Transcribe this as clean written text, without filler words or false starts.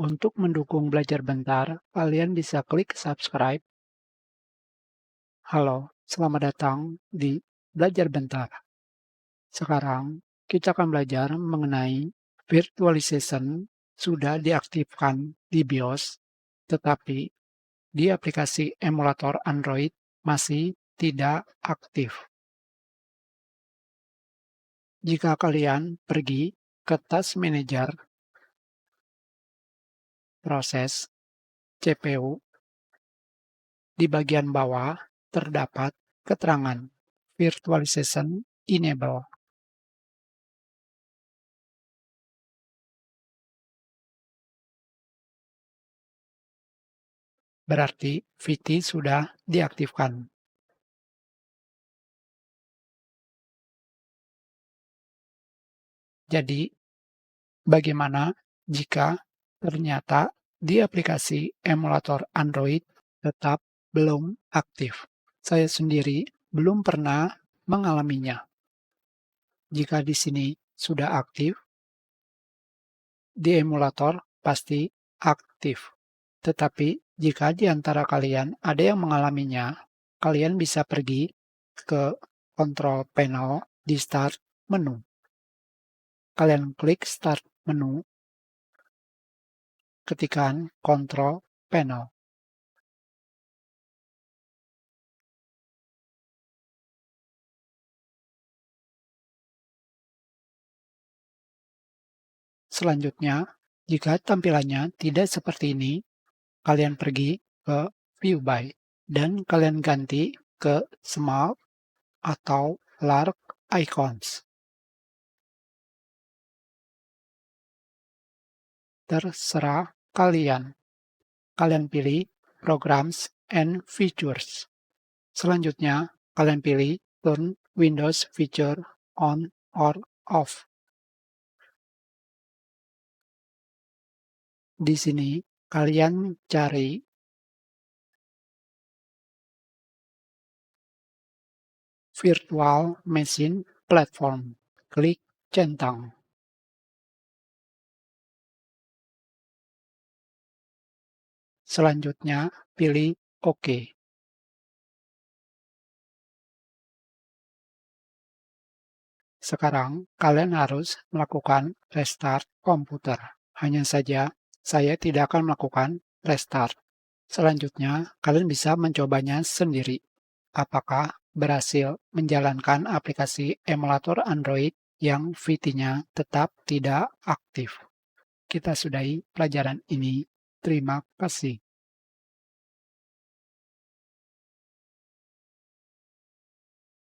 Untuk mendukung belajar bentar, kalian bisa klik subscribe. Halo, selamat datang di Belajar Bentar. Sekarang kita akan belajar mengenai virtualization sudah diaktifkan di BIOS, tetapi di aplikasi emulator Android masih tidak aktif. Jika kalian pergi ke Task Manager, proses, CPU, di bagian bawah terdapat keterangan Virtualization Enable. Berarti VT sudah diaktifkan. Jadi, bagaimana jika ternyata di aplikasi emulator Android tetap belum aktif? Saya sendiri belum pernah mengalaminya. Jika di sini sudah aktif, di emulator pasti aktif. Tetapi jika di antara kalian ada yang mengalaminya, kalian bisa pergi ke Control Panel di Start menu. Kalian klik Start menu, ketikkan Control Panel. Selanjutnya, jika tampilannya tidak seperti ini, kalian pergi ke View By dan kalian ganti ke Small atau Large Icons. Terserah kalian. Kalian pilih Programs and Features. Selanjutnya, kalian pilih Turn Windows Feature On or Off. Di sini, kalian cari Virtual Machine Platform. Klik centang. Selanjutnya, pilih OK. Sekarang, kalian harus melakukan restart komputer. Hanya saja, saya tidak akan melakukan restart. Selanjutnya, kalian bisa mencobanya sendiri. Apakah berhasil menjalankan aplikasi emulator Android yang VT-nya tetap tidak aktif? Kita sudahi pelajaran ini. Terima kasih.